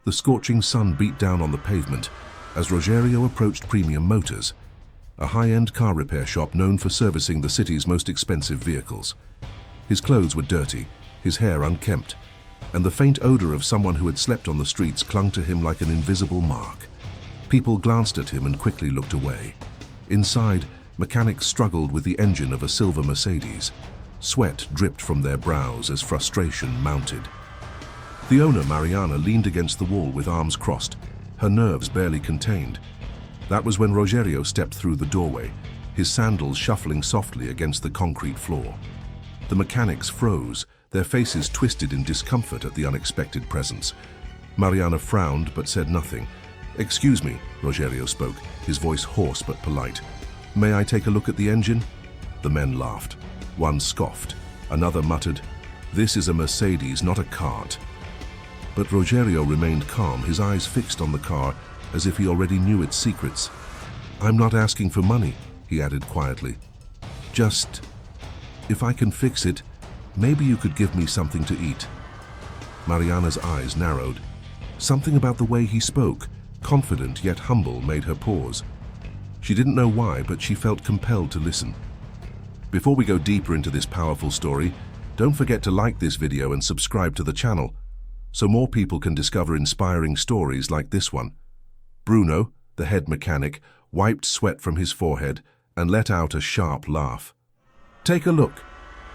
The scorching sun beat down on the pavement as Rogerio approached Premium Motors, a high-end car repair shop known for servicing the city's most expensive vehicles. His clothes were dirty, his hair unkempt, and the faint odor of someone who had slept on the streets clung to him like an invisible mark. People glanced at him and quickly looked away. Inside, mechanics struggled with the engine of a silver Mercedes. Sweat dripped from their brows as frustration mounted. The owner, Mariana, leaned against the wall with arms crossed, her nerves barely contained. That was when Rogerio stepped through the doorway, his sandals shuffling softly against the concrete floor. The mechanics froze, their faces twisted in discomfort at the unexpected presence. Mariana frowned but said nothing. "Excuse me," Rogerio spoke, his voice hoarse but polite. "May I take a look at the engine?" The men laughed. One scoffed. Another muttered, "This is a Mercedes, not a cart." But Rogerio remained calm, his eyes fixed on the car as if he already knew its secrets. "I'm not asking for money," he added quietly. "Just, if I can fix it, maybe you could give me something to eat." Mariana's eyes narrowed. Something about the way he spoke, confident yet humble, made her pause. She didn't know why, but she felt compelled to listen. Before we go deeper into this powerful story, don't forget to like this video and subscribe to the channel, so more people can discover inspiring stories like this one. Bruno, the head mechanic, wiped sweat from his forehead and let out a sharp laugh. "Take a look.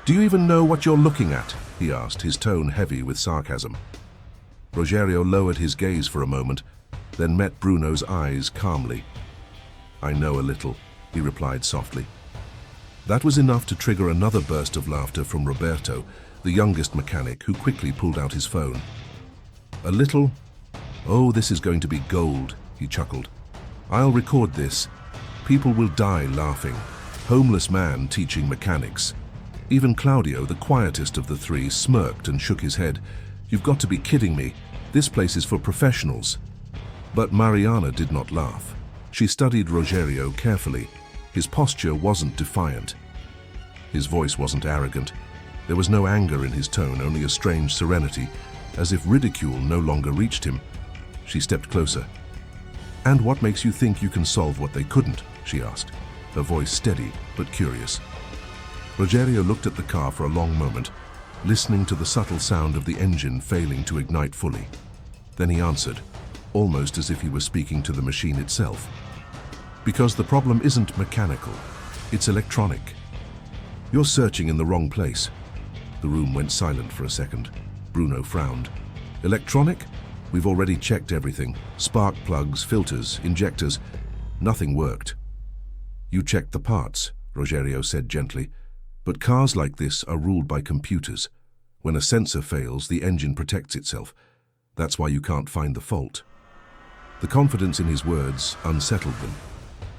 Do you even know what you're looking at?" he asked, his tone heavy with sarcasm. Rogerio lowered his gaze for a moment, then met Bruno's eyes calmly. "I know a little," he replied softly. That was enough to trigger another burst of laughter from Roberto, the youngest mechanic, who quickly pulled out his phone. "A little? Oh, this is going to be gold," he chuckled. "I'll record this. People will die laughing. Homeless man teaching mechanics." Even Claudio, the quietest of the three, smirked and shook his head. "You've got to be kidding me. This place is for professionals." But Mariana did not laugh. She studied Rogerio carefully. His posture wasn't defiant. His voice wasn't arrogant. There was no anger in his tone, only a strange serenity, as if ridicule no longer reached him. She stepped closer. "And what makes you think you can solve what they couldn't?" she asked, her voice steady but curious. Rogerio looked at the car for a long moment, listening to the subtle sound of the engine failing to ignite fully. Then he answered, almost as if he were speaking to the machine itself. "Because the problem isn't mechanical, it's electronic. You're searching in the wrong place." The room went silent for a second. Bruno frowned. "Electronic? We've already checked everything. Spark plugs, filters, injectors. Nothing worked." "You checked the parts," Rogerio said gently. "But cars like this are ruled by computers. When a sensor fails, the engine protects itself. That's why you can't find the fault." The confidence in his words unsettled them.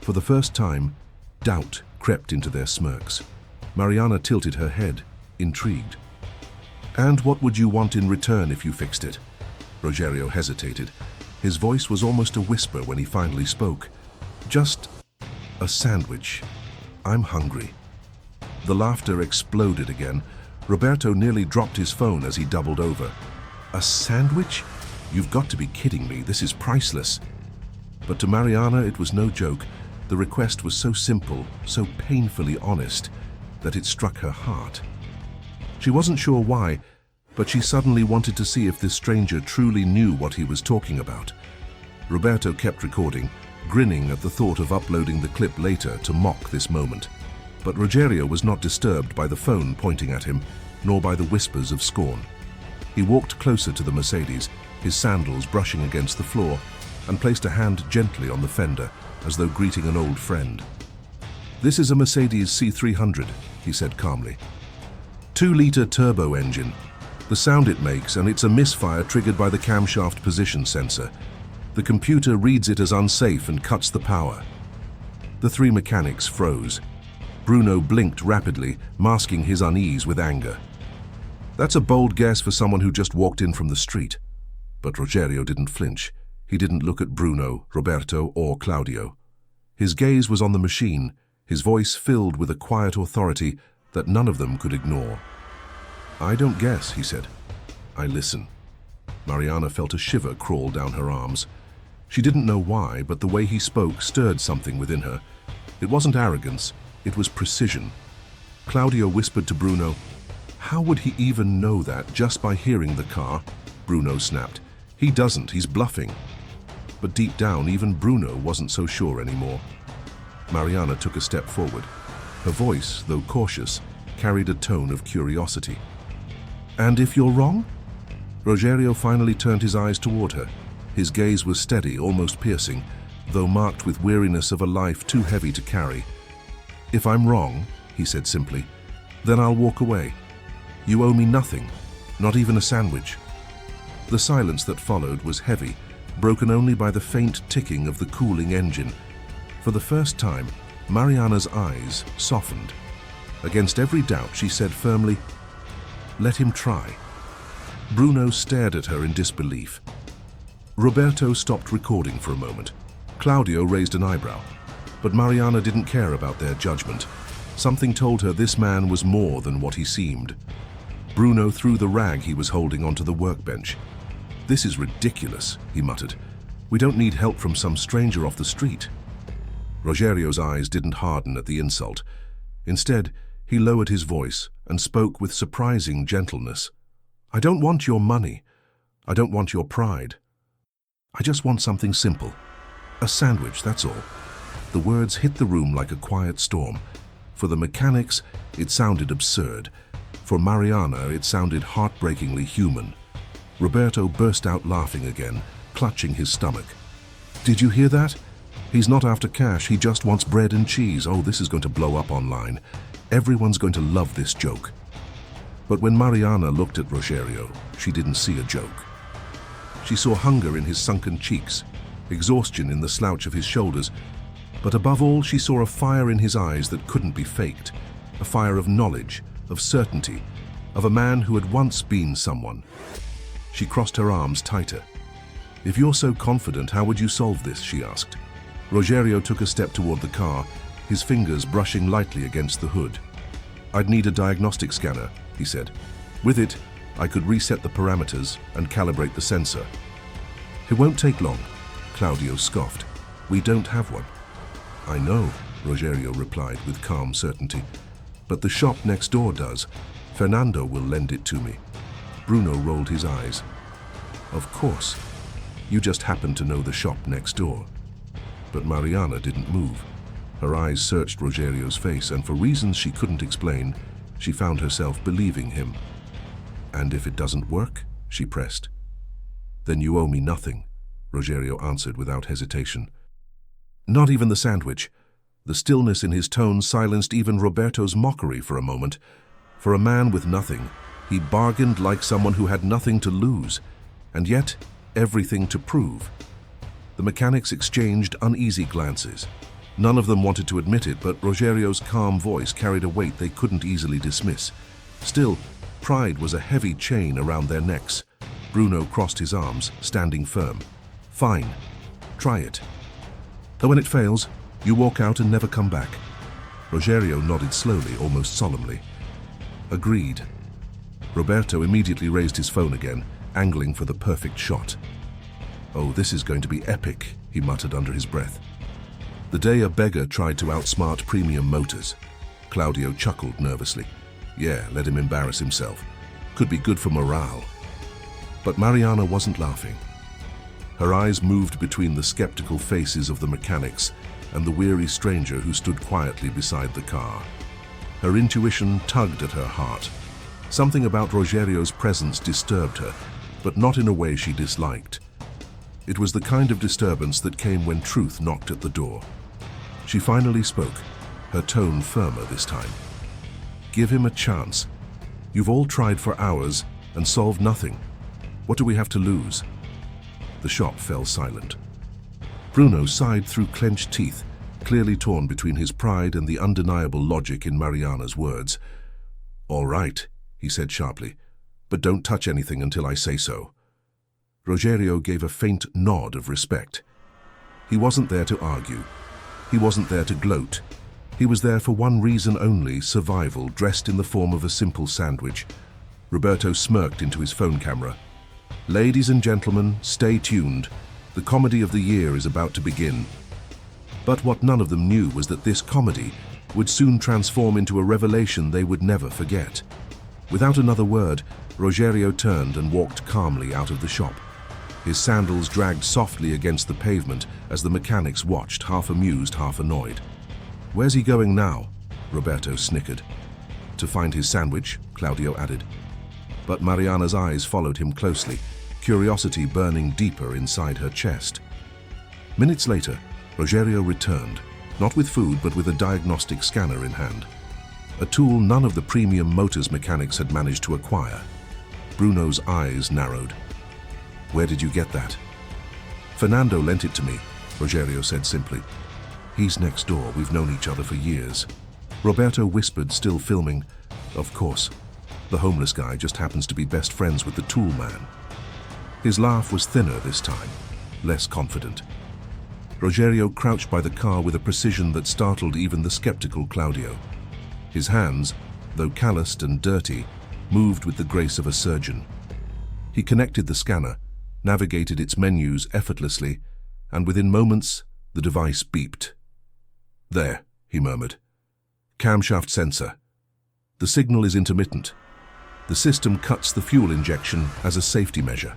For the first time, doubt crept into their smirks. Mariana tilted her head, intrigued. "And what would you want in return if you fixed it?" Rogerio hesitated. His voice was almost a whisper when he finally spoke. "Just a sandwich. I'm hungry." The laughter exploded again. Roberto nearly dropped his phone as he doubled over. "A sandwich? You've got to be kidding me. This is priceless." But to Mariana, it was no joke. The request was so simple, so painfully honest, that it struck her heart. She wasn't sure why, but she suddenly wanted to see if this stranger truly knew what he was talking about. Roberto kept recording, grinning at the thought of uploading the clip later to mock this moment. But Rogerio was not disturbed by the phone pointing at him, nor by the whispers of scorn. He walked closer to the Mercedes, his sandals brushing against the floor, and placed a hand gently on the fender, as though greeting an old friend. "This is a Mercedes C300, he said calmly. 2-liter turbo engine. The sound it makes, and it's a misfire triggered by the camshaft position sensor. The computer reads it as unsafe and cuts the power." The three mechanics froze. Bruno blinked rapidly, masking his unease with anger. "That's a bold guess for someone who just walked in from the street." But Rogerio didn't flinch. He didn't look at Bruno, Roberto, or Claudio. His gaze was on the machine, his voice filled with a quiet authority that none of them could ignore. "I don't guess," he said. "I listen." Mariana felt a shiver crawl down her arms. She didn't know why, but the way he spoke stirred something within her. It wasn't arrogance, it was precision. Claudio whispered to Bruno, "How would he even know that just by hearing the car?" Bruno snapped. "He doesn't, he's bluffing." But deep down, even Bruno wasn't so sure anymore. Mariana took a step forward. Her voice, though cautious, carried a tone of curiosity. "And if you're wrong?" Rogerio finally turned his eyes toward her. His gaze was steady, almost piercing, though marked with weariness of a life too heavy to carry. "If I'm wrong," he said simply, "then I'll walk away. You owe me nothing, not even a sandwich." The silence that followed was heavy, broken only by the faint ticking of the cooling engine. For the first time, Mariana's eyes softened. Against every doubt, she said firmly, "Let him try." Bruno stared at her in disbelief. Roberto stopped recording for a moment. Claudio raised an eyebrow, but Mariana didn't care about their judgment. Something told her this man was more than what he seemed. Bruno threw the rag he was holding onto the workbench. "This is ridiculous," he muttered. "We don't need help from some stranger off the street." Rogerio's eyes didn't harden at the insult. Instead, he lowered his voice and spoke with surprising gentleness. "I don't want your money. I don't want your pride. I just want something simple. A sandwich, that's all." The words hit the room like a quiet storm. For the mechanics, it sounded absurd. For Mariana, it sounded heartbreakingly human. Roberto burst out laughing again, clutching his stomach. "Did you hear that? He's not after cash, he just wants bread and cheese. Oh, this is going to blow up online. Everyone's going to love this joke." But when Mariana looked at Rogerio, she didn't see a joke. She saw hunger in his sunken cheeks, exhaustion in the slouch of his shoulders, but above all she saw a fire in his eyes that couldn't be faked, a fire of knowledge, of certainty, of a man who had once been someone. She crossed her arms tighter. "If you're so confident, how would you solve this?" she asked. Rogerio took a step toward the car, his fingers brushing lightly against the hood. "I'd need a diagnostic scanner," he said. "With it, I could reset the parameters and calibrate the sensor." "It won't take long," Claudio scoffed. "We don't have one." "I know," Rogerio replied with calm certainty. "But the shop next door does. Fernando will lend it to me." Bruno rolled his eyes. "Of course. You just happen to know the shop next door." But Mariana didn't move. Her eyes searched Rogerio's face, and for reasons she couldn't explain, she found herself believing him. "And if it doesn't work?" she pressed. "Then you owe me nothing," Rogerio answered without hesitation. "Not even the sandwich." The stillness in his tone silenced even Roberto's mockery for a moment. For a man with nothing, he bargained like someone who had nothing to lose, and yet everything to prove. The mechanics exchanged uneasy glances. None of them wanted to admit it, but Rogerio's calm voice carried a weight they couldn't easily dismiss. Still, pride was a heavy chain around their necks. Bruno crossed his arms, standing firm. "Fine. Try it. But when it fails, you walk out and never come back." Rogerio nodded slowly, almost solemnly. "Agreed." Roberto immediately raised his phone again, angling for the perfect shot. "Oh, this is going to be epic," he muttered under his breath. "The day a beggar tried to outsmart Premium Motors." Claudio chuckled nervously. "Yeah, let him embarrass himself. Could be good for morale." But Mariana wasn't laughing. Her eyes moved between the skeptical faces of the mechanics and the weary stranger who stood quietly beside the car. Her intuition tugged at her heart. Something about Rogerio's presence disturbed her, but not in a way she disliked. It was the kind of disturbance that came when truth knocked at the door. She finally spoke, her tone firmer this time. "Give him a chance. You've all tried for hours and solved nothing. What do we have to lose?" The shop fell silent. Bruno sighed through clenched teeth, clearly torn between his pride and the undeniable logic in Mariana's words. "All right," he said sharply, "but don't touch anything until I say so." Rogerio gave a faint nod of respect. He wasn't there to argue. He wasn't there to gloat. He was there for one reason only: survival, dressed in the form of a simple sandwich. Roberto smirked into his phone camera. Ladies and gentlemen, stay tuned. The comedy of the year is about to begin. But what none of them knew was that this comedy would soon transform into a revelation they would never forget. Without another word, Rogerio turned and walked calmly out of the shop. His sandals dragged softly against the pavement as the mechanics watched, half amused, half annoyed. "Where's he going now?" Roberto snickered. "To find his sandwich," Claudio added. But Mariana's eyes followed him closely, curiosity burning deeper inside her chest. Minutes later, Rogerio returned, not with food but with a diagnostic scanner in hand. A tool none of the Premium Motors mechanics had managed to acquire. Bruno's eyes narrowed. "Where did you get that?" "Fernando lent it to me," Rogerio said simply. "He's next door, we've known each other for years." Roberto whispered, still filming, "Of course. The homeless guy just happens to be best friends with the tool man." His laugh was thinner this time, less confident. Rogerio crouched by the car with a precision that startled even the skeptical Claudio. His hands, though calloused and dirty, moved with the grace of a surgeon. He connected the scanner, navigated its menus effortlessly, and within moments, the device beeped. "There," he murmured. "Camshaft sensor. The signal is intermittent. The system cuts the fuel injection as a safety measure."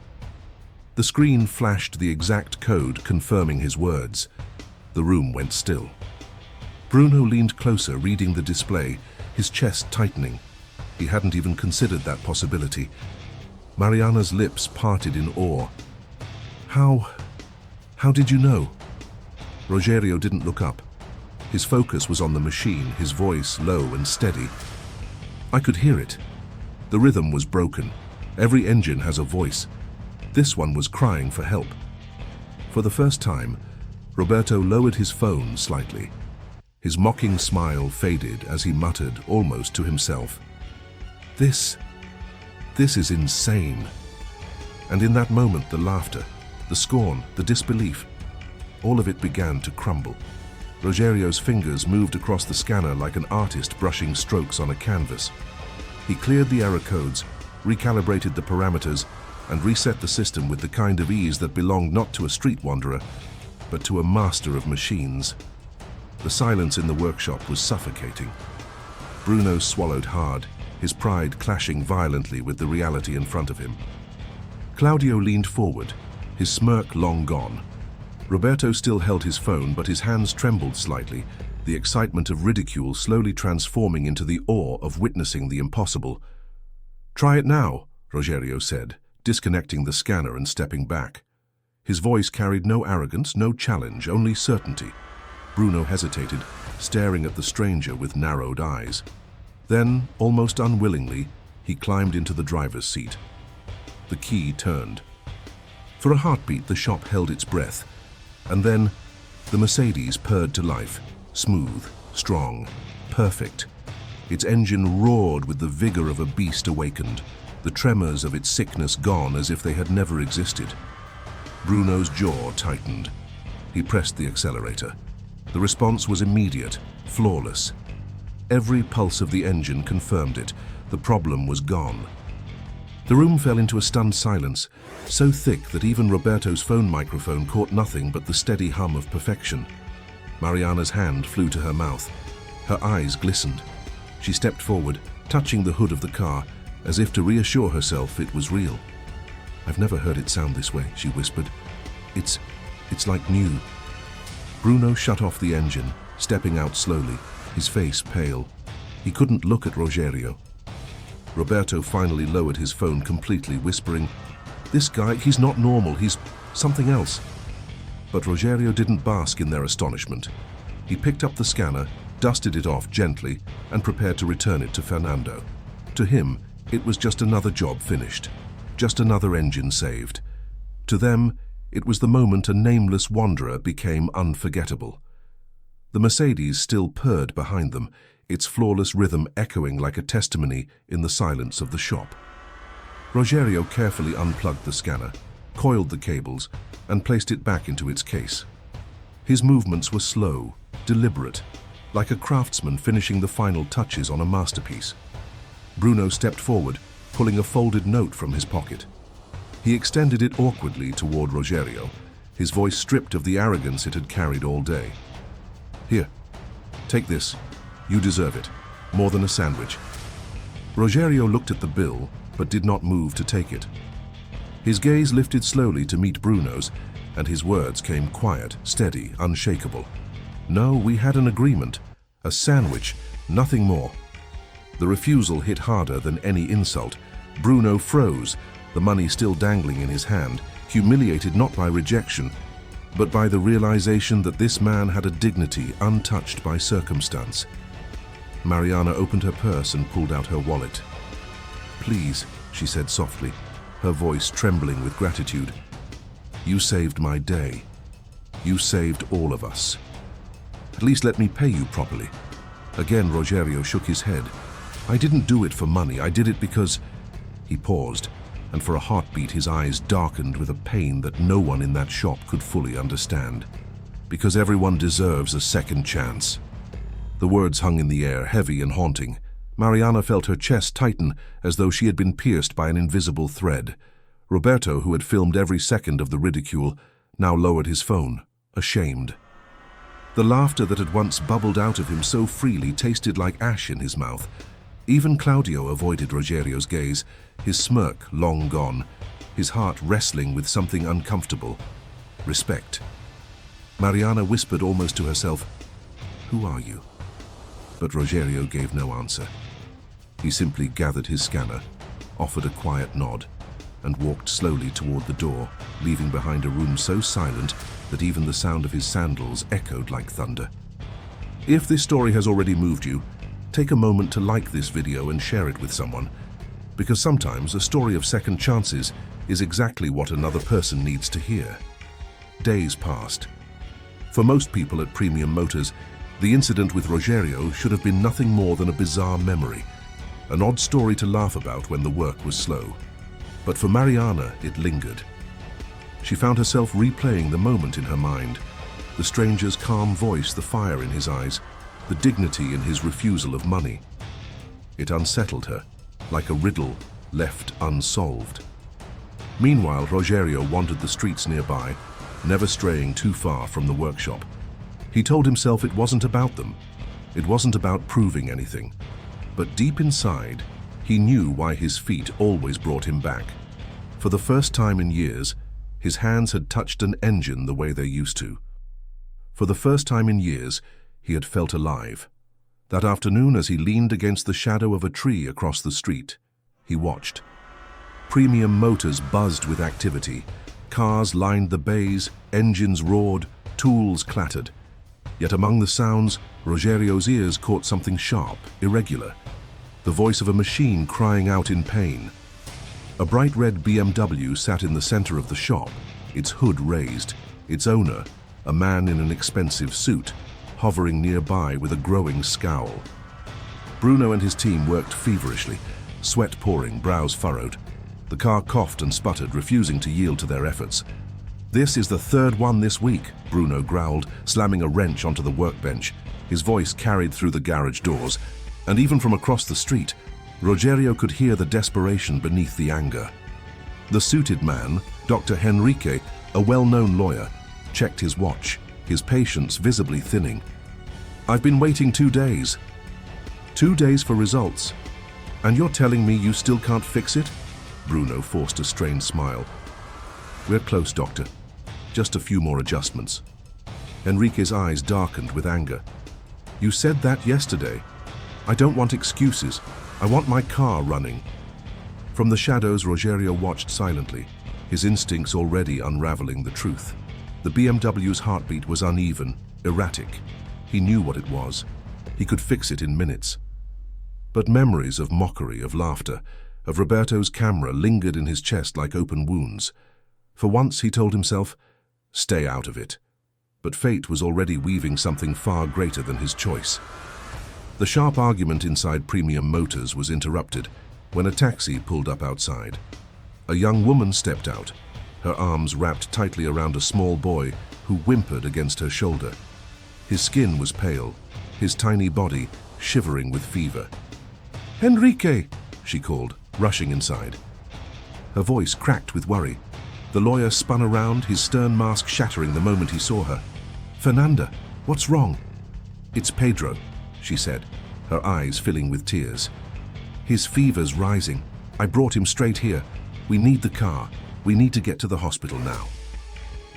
The screen flashed the exact code confirming his words. The room went still. Bruno leaned closer, reading the display, his chest tightening. He hadn't even considered that possibility. Mariana's lips parted in awe. How did you know?" Rogerio didn't look up. His focus was on the machine, his voice low and steady. "I could hear it. The rhythm was broken. Every engine has a voice. This one was crying for help." For the first time, Roberto lowered his phone slightly. His mocking smile faded as he muttered, almost to himself, This is insane." And in that moment, the laughter, the scorn, the disbelief, all of it began to crumble. Rogerio's fingers moved across the scanner like an artist brushing strokes on a canvas. He cleared the error codes, recalibrated the parameters, and reset the system with the kind of ease that belonged not to a street wanderer, but to a master of machines. The silence in the workshop was suffocating. Bruno swallowed hard, his pride clashing violently with the reality in front of him. Claudio leaned forward, his smirk long gone. Roberto still held his phone, but his hands trembled slightly, the excitement of ridicule slowly transforming into the awe of witnessing the impossible. "Try it now," Rogerio said, disconnecting the scanner and stepping back. His voice carried no arrogance, no challenge, only certainty. Bruno hesitated, staring at the stranger with narrowed eyes. Then, almost unwillingly, he climbed into the driver's seat. The key turned. For a heartbeat, the shop held its breath, and then the Mercedes purred to life, smooth, strong, perfect. Its engine roared with the vigor of a beast awakened, the tremors of its sickness gone as if they had never existed. Bruno's jaw tightened. He pressed the accelerator. The response was immediate, flawless. Every pulse of the engine confirmed it. The problem was gone. The room fell into a stunned silence, so thick that even Roberto's phone microphone caught nothing but the steady hum of perfection. Mariana's hand flew to her mouth. Her eyes glistened. She stepped forward, touching the hood of the car, as if to reassure herself it was real. "I've never heard it sound this way," she whispered. It's like new." Bruno shut off the engine, stepping out slowly, his face pale. He couldn't look at Rogerio. Roberto finally lowered his phone completely, whispering, "This guy, he's not normal, he's something else." But Rogerio didn't bask in their astonishment. He picked up the scanner, dusted it off gently, and prepared to return it to Fernando. To him, it was just another job finished, just another engine saved. To them, it was the moment a nameless wanderer became unforgettable. The Mercedes still purred behind them, its flawless rhythm echoing like a testimony in the silence of the shop. Rogerio carefully unplugged the scanner, coiled the cables, and placed it back into its case. His movements were slow, deliberate, like a craftsman finishing the final touches on a masterpiece. Bruno stepped forward, pulling a folded note from his pocket. He extended it awkwardly toward Rogerio, his voice stripped of the arrogance it had carried all day. "Here, take this. You deserve it. More than a sandwich." Rogerio looked at the bill, but did not move to take it. His gaze lifted slowly to meet Bruno's, and his words came quiet, steady, unshakable. "No, we had an agreement. A sandwich, nothing more." The refusal hit harder than any insult. Bruno froze, the money still dangling in his hand, humiliated not by rejection, but by the realization that this man had a dignity untouched by circumstance. Mariana opened her purse and pulled out her wallet. "Please," she said softly, her voice trembling with gratitude. "You saved my day. You saved all of us. At least let me pay you properly." Again, Rogerio shook his head. "I didn't do it for money. I did it because—" He paused, and for a heartbeat his eyes darkened with a pain that no one in that shop could fully understand. "Because everyone deserves a second chance." The words hung in the air, heavy and haunting. Mariana felt her chest tighten as though she had been pierced by an invisible thread. Roberto, who had filmed every second of the ridicule, now lowered his phone, ashamed. The laughter that had once bubbled out of him so freely tasted like ash in his mouth. Even Claudio avoided Rogerio's gaze, his smirk long gone, his heart wrestling with something uncomfortable. Respect. Mariana whispered almost to herself, "Who are you?" But Rogerio gave no answer. He simply gathered his scanner, offered a quiet nod, and walked slowly toward the door, leaving behind a room so silent that even the sound of his sandals echoed like thunder. If this story has already moved you, take a moment to like this video and share it with someone, because sometimes a story of second chances is exactly what another person needs to hear. Days passed. For most people at Premium Motors, the incident with Rogerio should have been nothing more than a bizarre memory, an odd story to laugh about when the work was slow. But for Mariana, it lingered. She found herself replaying the moment in her mind, the stranger's calm voice, the fire in his eyes, the dignity in his refusal of money. It unsettled her, like a riddle left unsolved. Meanwhile, Rogerio wandered the streets nearby, never straying too far from the workshop. He told himself it wasn't about them. It wasn't about proving anything. But deep inside, he knew why his feet always brought him back. For the first time in years, his hands had touched an engine the way they used to. For the first time in years, he had felt alive. That afternoon, as he leaned against the shadow of a tree across the street, he watched. Premium Motors buzzed with activity. Cars lined the bays, engines roared, tools clattered. Yet among the sounds, Rogerio's ears caught something sharp, irregular. The voice of a machine crying out in pain. A bright red BMW sat in the center of the shop, its hood raised, its owner, a man in an expensive suit, hovering nearby with a growing scowl. Bruno and his team worked feverishly, sweat pouring, brows furrowed. The car coughed and sputtered, refusing to yield to their efforts. "This is the third one this week," Bruno growled, slamming a wrench onto the workbench. His voice carried through the garage doors, and even from across the street, Rogerio could hear the desperation beneath the anger. The suited man, Dr. Henrique, a well-known lawyer, checked his watch, his patience visibly thinning. "I've been waiting 2 days. 2 days for results. And you're telling me you still can't fix it?" Bruno forced a strained smile. "We're close, doctor. Just a few more adjustments." Enrique's eyes darkened with anger. "You said that yesterday. I don't want excuses. I want my car running." From the shadows, Rogerio watched silently, his instincts already unraveling the truth. The BMW's heartbeat was uneven, erratic. He knew what it was. He could fix it in minutes. But memories of mockery, of laughter, of Roberto's camera lingered in his chest like open wounds. For once, he told himself, stay out of it. But fate was already weaving something far greater than his choice. The sharp argument inside Premium Motors was interrupted when a taxi pulled up outside. A young woman stepped out, her arms wrapped tightly around a small boy who whimpered against her shoulder. His skin was pale, his tiny body shivering with fever. "Enrique!" she called, rushing inside. Her voice cracked with worry. The lawyer spun around, his stern mask shattering the moment he saw her. "Fernanda, what's wrong?" "It's Pedro," she said, her eyes filling with tears. "His fever's rising. I brought him straight here. We need the car. We need to get to the hospital now."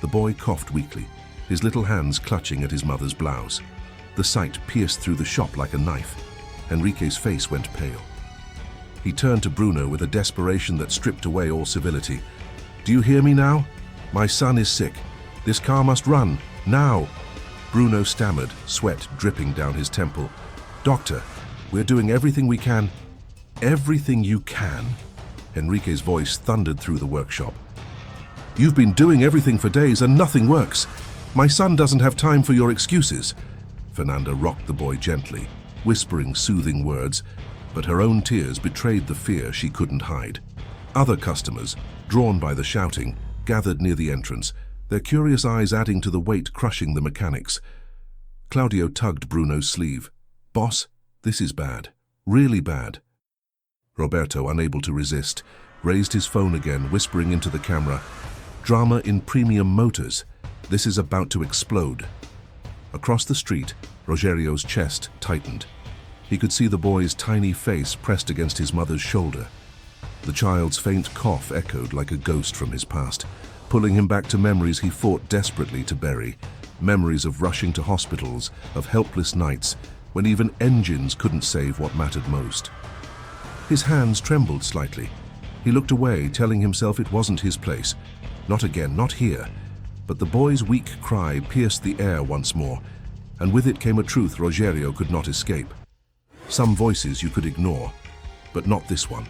The boy coughed weakly, his little hands clutching at his mother's blouse. The sight pierced through the shop like a knife. Enrique's face went pale. He turned to Bruno with a desperation that stripped away all civility. "Do you hear me now? My son is sick. This car must run, now." Bruno stammered, sweat dripping down his temple. "Doctor, we're doing everything we can." "Everything you can?" Enrique's voice thundered through the workshop. "You've been doing everything for days and nothing works. My son doesn't have time for your excuses." Fernanda rocked the boy gently, whispering soothing words, but her own tears betrayed the fear she couldn't hide. Other customers, drawn by the shouting, gathered near the entrance, their curious eyes adding to the weight crushing the mechanics. Claudio tugged Bruno's sleeve. "Boss, this is bad. Really bad." Roberto, unable to resist, raised his phone again, whispering into the camera, "Drama in Premium Motors. This is about to explode." Across the street, Rogerio's chest tightened. He could see the boy's tiny face pressed against his mother's shoulder. The child's faint cough echoed like a ghost from his past, pulling him back to memories he fought desperately to bury, memories of rushing to hospitals, of helpless nights, when even engines couldn't save what mattered most. His hands trembled slightly. He looked away, telling himself it wasn't his place. Not again, not here. But the boy's weak cry pierced the air once more, and with it came a truth Rogerio could not escape. Some voices you could ignore, but not this one.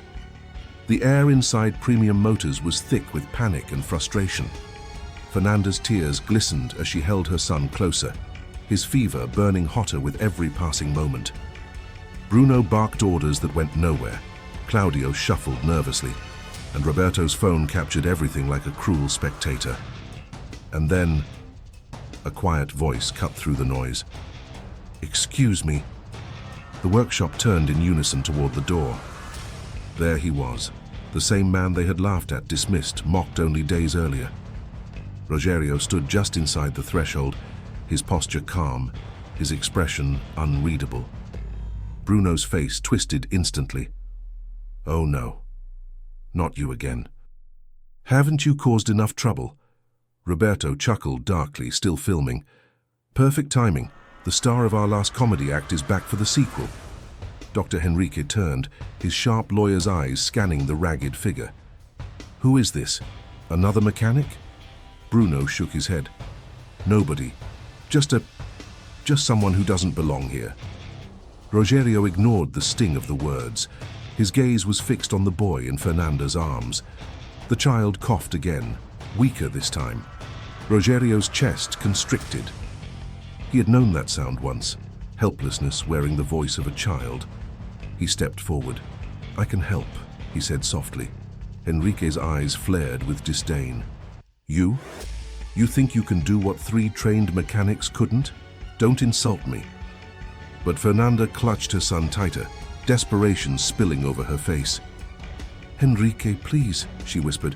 The air inside Premium Motors was thick with panic and frustration. Fernanda's tears glistened as she held her son closer, his fever burning hotter with every passing moment. Bruno barked orders that went nowhere. Claudio shuffled nervously, and Roberto's phone captured everything like a cruel spectator. And then, a quiet voice cut through the noise. "Excuse me." The workshop turned in unison toward the door. There he was, the same man they had laughed at, dismissed, mocked only days earlier. Rogerio stood just inside the threshold, his posture calm, his expression unreadable. Bruno's face twisted instantly. "Oh no, not you again. Haven't you caused enough trouble?" Roberto chuckled darkly, still filming. "Perfect timing. The star of our last comedy act is back for the sequel." Dr. Henrique turned, his sharp lawyer's eyes scanning the ragged figure. "Who is this? Another mechanic?" Bruno shook his head. "Nobody. Just someone who doesn't belong here." Rogerio ignored the sting of the words. His gaze was fixed on the boy in Fernanda's arms. The child coughed again, weaker this time. Rogerio's chest constricted. He had known that sound once, helplessness wearing the voice of a child. He stepped forward. "I can help," he said softly. Enrique's eyes flared with disdain. "You? You think you can do what 3 trained mechanics couldn't? Don't insult me." But Fernanda clutched her son tighter, desperation spilling over her face. "Enrique, please," she whispered.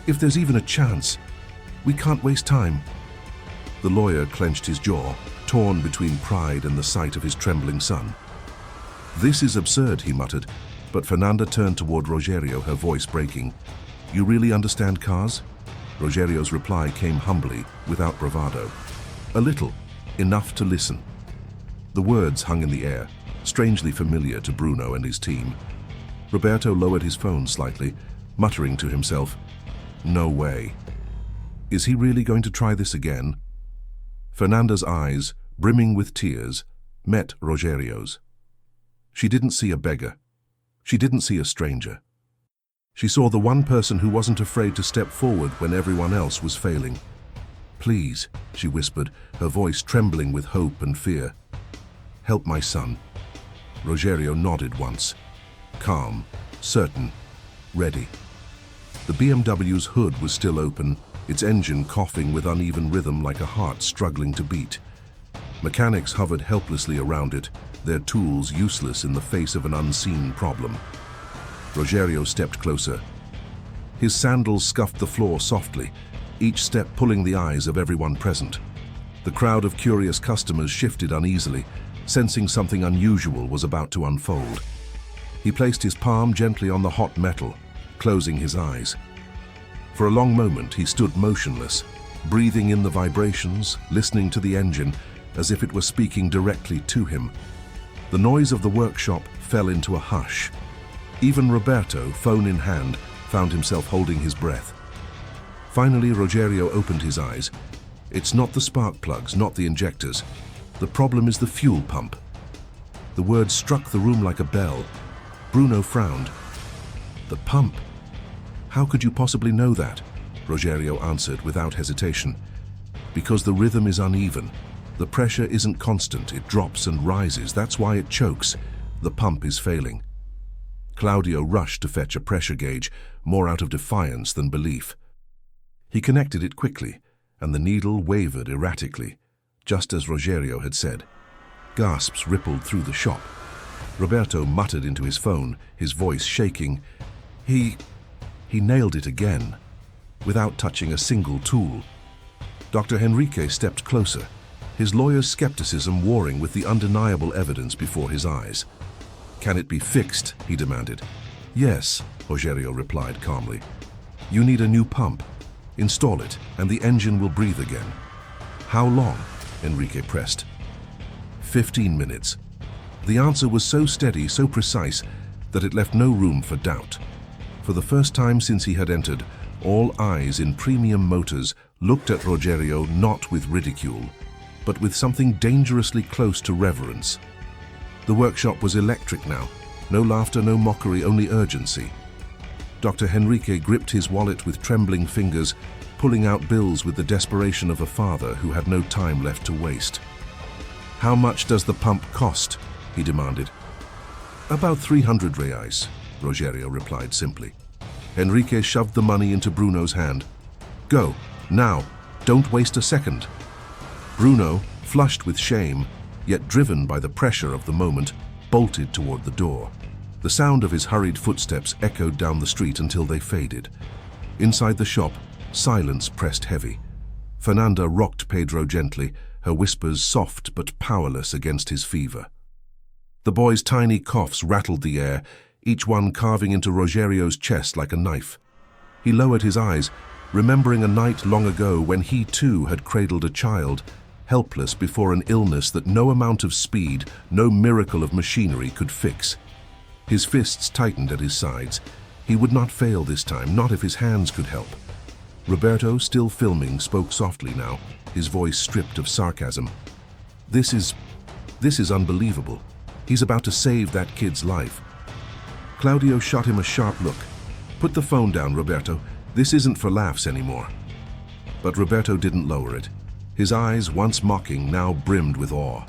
"If there's even a chance, we can't waste time." The lawyer clenched his jaw, torn between pride and the sight of his trembling son. "This is absurd," he muttered, but Fernanda turned toward Rogerio, her voice breaking. "You really understand cars?" Rogerio's reply came humbly, without bravado. "A little, enough to listen." The words hung in the air, strangely familiar to Bruno and his team. Roberto lowered his phone slightly, muttering to himself, "No way. Is he really going to try this again?" Fernanda's eyes, brimming with tears, met Rogerio's. She didn't see a beggar. She didn't see a stranger. She saw the one person who wasn't afraid to step forward when everyone else was failing. "Please," she whispered, her voice trembling with hope and fear. "Help my son." Rogerio nodded once. Calm, certain, ready. The BMW's hood was still open, its engine coughing with uneven rhythm like a heart struggling to beat. Mechanics hovered helplessly around it, their tools useless in the face of an unseen problem. Rogerio stepped closer. His sandals scuffed the floor softly, each step pulling the eyes of everyone present. The crowd of curious customers shifted uneasily, sensing something unusual was about to unfold. He placed his palm gently on the hot metal, closing his eyes. For a long moment he stood motionless, breathing in the vibrations, listening to the engine as if it were speaking directly to him. The noise of the workshop fell into a hush. Even Roberto, phone in hand, found himself holding his breath. Finally, Rogerio opened his eyes. It's not the spark plugs, not the injectors. The problem is the fuel pump. The word struck the room like a bell. Bruno frowned. The pump? How could you possibly know that? Rogerio answered without hesitation. Because the rhythm is uneven. The pressure isn't constant, it drops and rises. That's why it chokes. The pump is failing. Claudio rushed to fetch a pressure gauge, more out of defiance than belief. He connected it quickly, and the needle wavered erratically, just as Rogerio had said. Gasps rippled through the shop. Roberto muttered into his phone, his voice shaking. He nailed it again, without touching a single tool. Dr. Henrique stepped closer, his lawyer's skepticism warring with the undeniable evidence before his eyes. Can it be fixed? He demanded. Yes, Rogerio replied calmly. You need a new pump. Install it, and the engine will breathe again. How long? Enrique pressed. 15 minutes. The answer was so steady, so precise, that it left no room for doubt. For the first time since he had entered, all eyes in Premium Motors looked at Rogerio not with ridicule, but with something dangerously close to reverence. The workshop was electric now. No laughter, no mockery, only urgency. Dr. Henrique gripped his wallet with trembling fingers, pulling out bills with the desperation of a father who had no time left to waste. How much does the pump cost? He demanded. About 300 reais, Rogerio replied simply. Henrique shoved the money into Bruno's hand. Go, now, don't waste a second. Bruno, flushed with shame, yet driven by the pressure of the moment, bolted toward the door. The sound of his hurried footsteps echoed down the street until they faded. Inside the shop, silence pressed heavy. Fernanda rocked Pedro gently, her whispers soft but powerless against his fever. The boy's tiny coughs rattled the air, each one carving into Rogerio's chest like a knife. He lowered his eyes, remembering a night long ago when he too had cradled a child, helpless before an illness that no amount of speed, no miracle of machinery could fix. His fists tightened at his sides. He would not fail this time, not if his hands could help. Roberto, still filming, spoke softly now, his voice stripped of sarcasm. This is unbelievable. He's about to save that kid's life. Claudio shot him a sharp look. Put the phone down, Roberto. This isn't for laughs anymore. But Roberto didn't lower it. His eyes, once mocking, now brimmed with awe.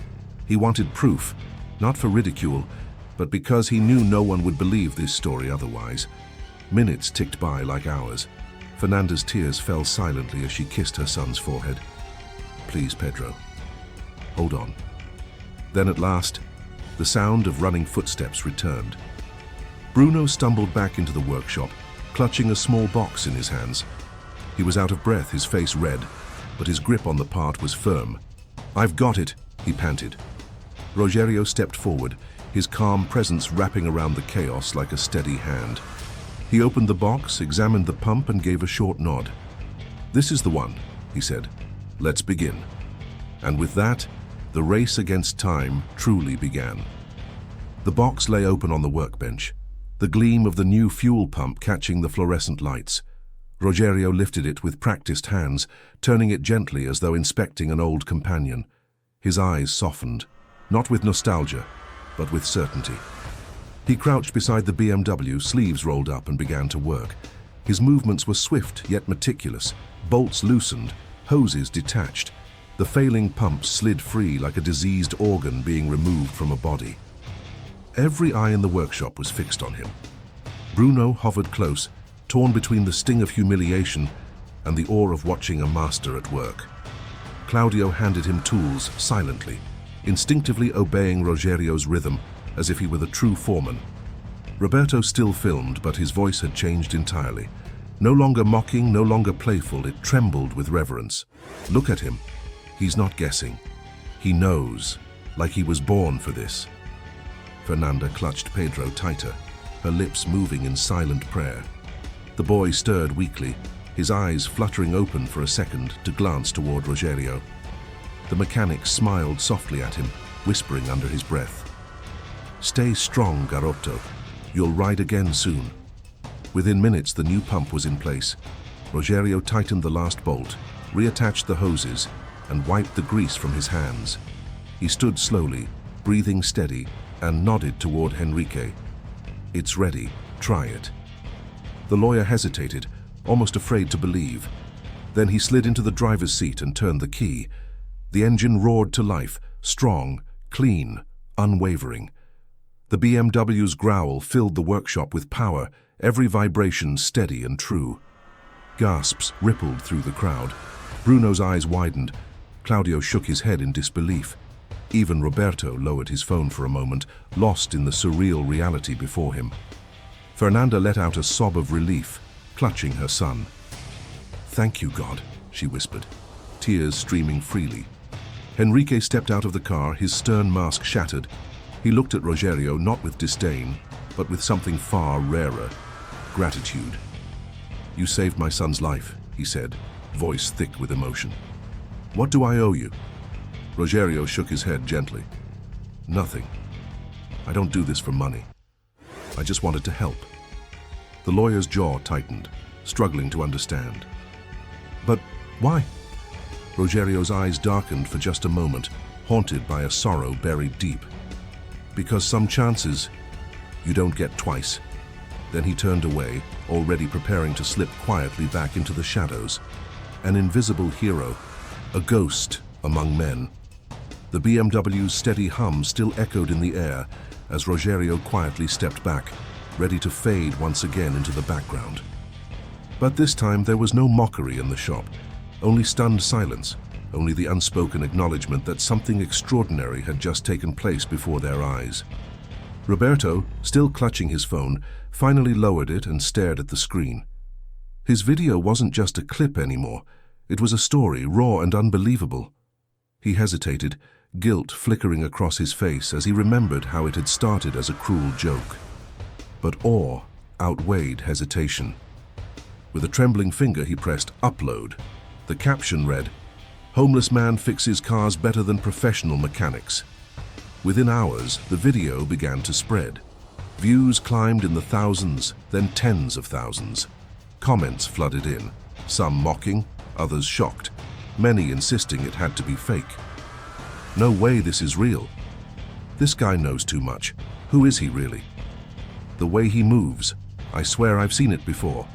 He wanted proof, not for ridicule, but because he knew no one would believe this story otherwise. Minutes ticked by like hours. Fernanda's tears fell silently as she kissed her son's forehead. Please, Pedro. Hold on. Then at last, the sound of running footsteps returned. Bruno stumbled back into the workshop, clutching a small box in his hands. He was out of breath, his face red, but his grip on the part was firm. I've got it, he panted. Rogerio stepped forward, his calm presence wrapping around the chaos like a steady hand. He opened the box, examined the pump, and gave a short nod. This is the one, he said. Let's begin. And with that, the race against time truly began. The box lay open on the workbench, the gleam of the new fuel pump catching the fluorescent lights. Rogerio lifted it with practiced hands, turning it gently as though inspecting an old companion. His eyes softened, not with nostalgia, but with certainty. He crouched beside the BMW, sleeves rolled up, and began to work. His movements were swift yet meticulous, bolts loosened, hoses detached. The failing pump slid free like a diseased organ being removed from a body. Every eye in the workshop was fixed on him. Bruno hovered close, torn between the sting of humiliation and the awe of watching a master at work. Claudio handed him tools silently, instinctively obeying Rogerio's rhythm as if he were the true foreman. Roberto still filmed, but his voice had changed entirely. No longer mocking, no longer playful, it trembled with reverence. Look at him. He's not guessing. He knows, like he was born for this. Fernanda clutched Pedro tighter, her lips moving in silent prayer. The boy stirred weakly, his eyes fluttering open for a second to glance toward Rogerio. The mechanic smiled softly at him, whispering under his breath. "Stay strong, Garotto. You'll ride again soon." Within minutes, the new pump was in place. Rogerio tightened the last bolt, reattached the hoses, and wiped the grease from his hands. He stood slowly, breathing steady, and nodded toward Henrique. "It's ready. Try it." The lawyer hesitated, almost afraid to believe. Then he slid into the driver's seat and turned the key. The engine roared to life, strong, clean, unwavering. The BMW's growl filled the workshop with power, every vibration steady and true. Gasps rippled through the crowd. Bruno's eyes widened. Claudio shook his head in disbelief. Even Roberto lowered his phone for a moment, lost in the surreal reality before him. Fernanda let out a sob of relief, clutching her son. "Thank you, God," she whispered, tears streaming freely. Henrique stepped out of the car, his stern mask shattered. He looked at Rogerio not with disdain, but with something far rarer, gratitude. "You saved my son's life," he said, voice thick with emotion. "What do I owe you?" Rogerio shook his head gently. "Nothing. I don't do this for money. I just wanted to help." The lawyer's jaw tightened, struggling to understand. "But why?" Rogerio's eyes darkened for just a moment, haunted by a sorrow buried deep. "Because some chances you don't get twice." Then he turned away, already preparing to slip quietly back into the shadows. An invisible hero, a ghost among men. The BMW's steady hum still echoed in the air as Rogerio quietly stepped back, ready to fade once again into the background. But this time there was no mockery in the shop, only stunned silence, only the unspoken acknowledgement that something extraordinary had just taken place before their eyes. Roberto, still clutching his phone, finally lowered it and stared at the screen. His video wasn't just a clip anymore. It was a story, raw and unbelievable. He hesitated, guilt flickering across his face as he remembered how it had started as a cruel joke. But awe outweighed hesitation. With a trembling finger, he pressed upload. The caption read, "Homeless man fixes cars better than professional mechanics." Within hours, the video began to spread. Views climbed in the thousands, then tens of thousands. Comments flooded in, some mocking, others shocked, many insisting it had to be fake. "No way this is real. This guy knows too much. Who is he really? The way he moves, I swear I've seen it before."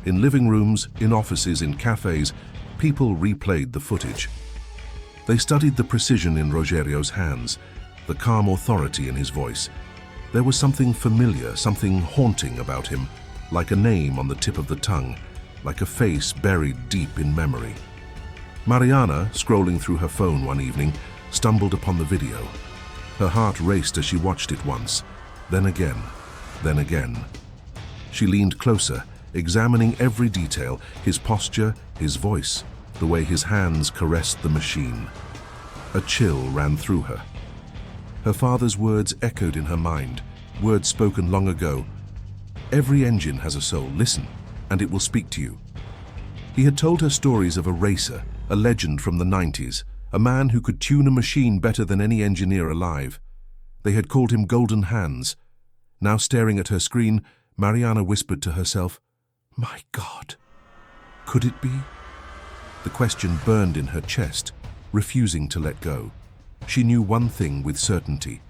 In living rooms, in offices, in cafes, people replayed the footage. They studied the precision in Rogerio's hands, the calm authority in his voice. There was something familiar, something haunting about him, like a name on the tip of the tongue, like a face buried deep in memory. Mariana, scrolling through her phone one evening, stumbled upon the video. Her heart raced as she watched it once, then again, then again. She leaned closer, examining every detail, his posture, his voice, the way his hands caressed the machine. A chill ran through her. Her father's words echoed in her mind, words spoken long ago. "Every engine has a soul, listen, and it will speak to you." He had told her stories of a racer, a legend from the 90s, a man who could tune a machine better than any engineer alive. They had called him Golden Hands. Now staring at her screen, Mariana whispered to herself, "My God, could it be?" The question burned in her chest, refusing to let go. She knew one thing with certainty.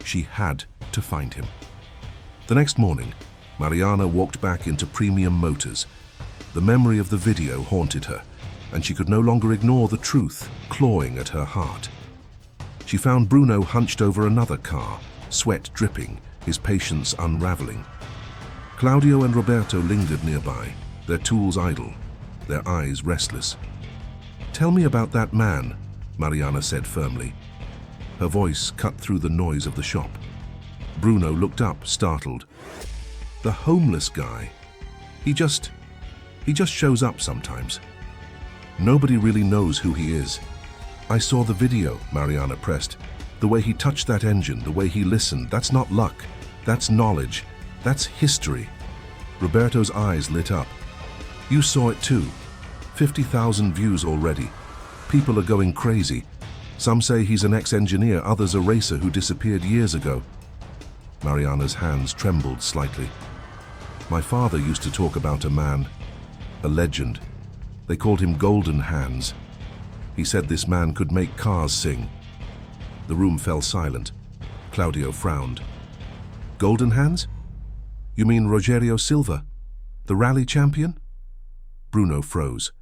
She had to find him. The next morning, Mariana walked back into Premium Motors. The memory of the video haunted her, and she could no longer ignore the truth clawing at her heart. She found Bruno hunched over another car, sweat dripping, his patience unraveling. Claudio and Roberto lingered nearby, their tools idle, their eyes restless. "Tell me about that man," Mariana said firmly. Her voice cut through the noise of the shop. Bruno looked up, startled. "The homeless guy. He just shows up sometimes. Nobody really knows who he is. I saw the video, Mariana pressed. The way he touched that engine, the way he listened, that's not luck. That's knowledge. That's history. Roberto's eyes lit up. You saw it too. 50,000 views already. People are going crazy. Some say he's an ex-engineer, others a racer who disappeared years ago. Mariana's hands trembled slightly. My father used to talk about a man, a legend. They called him Golden Hands. He said this man could make cars sing. The room fell silent. Claudio frowned. Golden Hands? You mean Rogerio Silva, the rally champion? Bruno froze.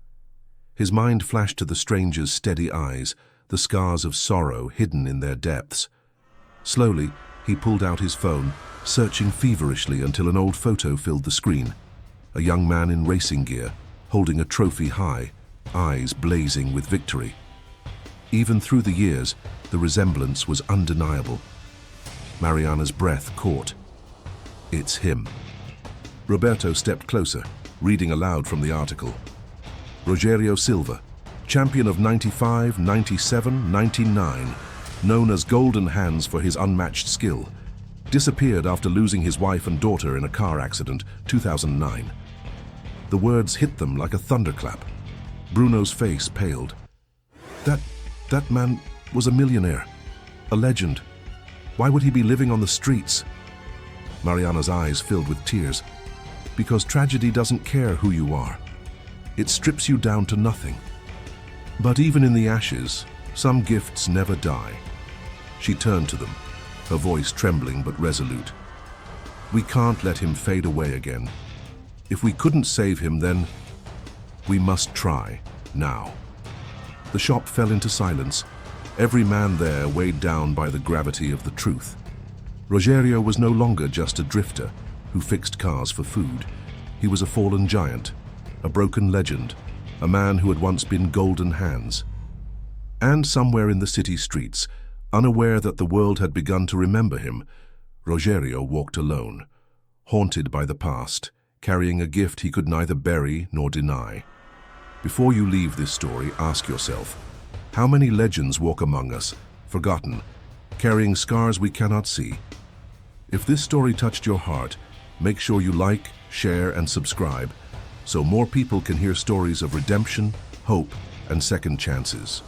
His mind flashed to the stranger's steady eyes, the scars of sorrow hidden in their depths. Slowly, he pulled out his phone, searching feverishly until an old photo filled the screen. A young man in racing gear, holding a trophy high, eyes blazing with victory. Even through the years, the resemblance was undeniable. Mariana's breath caught. It's him. Roberto stepped closer, reading aloud from the article. Rogerio Silva, champion of 95, 97, 99, known as Golden Hands for his unmatched skill, disappeared after losing his wife and daughter in a car accident, 2009. The words hit them like a thunderclap. Bruno's face paled. That man was a millionaire, a legend. Why would he be living on the streets? Mariana's eyes filled with tears. Because tragedy doesn't care who you are. It strips you down to nothing. But even in the ashes, some gifts never die. She turned to them, her voice trembling but resolute. We can't let him fade away again. If we couldn't save him, then we must try, now. The shop fell into silence, every man there weighed down by the gravity of the truth. Rogerio was no longer just a drifter who fixed cars for food. He was a fallen giant, a broken legend, a man who had once been Golden Hands. And somewhere in the city streets, unaware that the world had begun to remember him, Rogerio walked alone, haunted by the past, carrying a gift he could neither bury nor deny. Before you leave this story, ask yourself, how many legends walk among us, forgotten, carrying scars we cannot see? If this story touched your heart, make sure you like, share, and subscribe so more people can hear stories of redemption, hope, and second chances.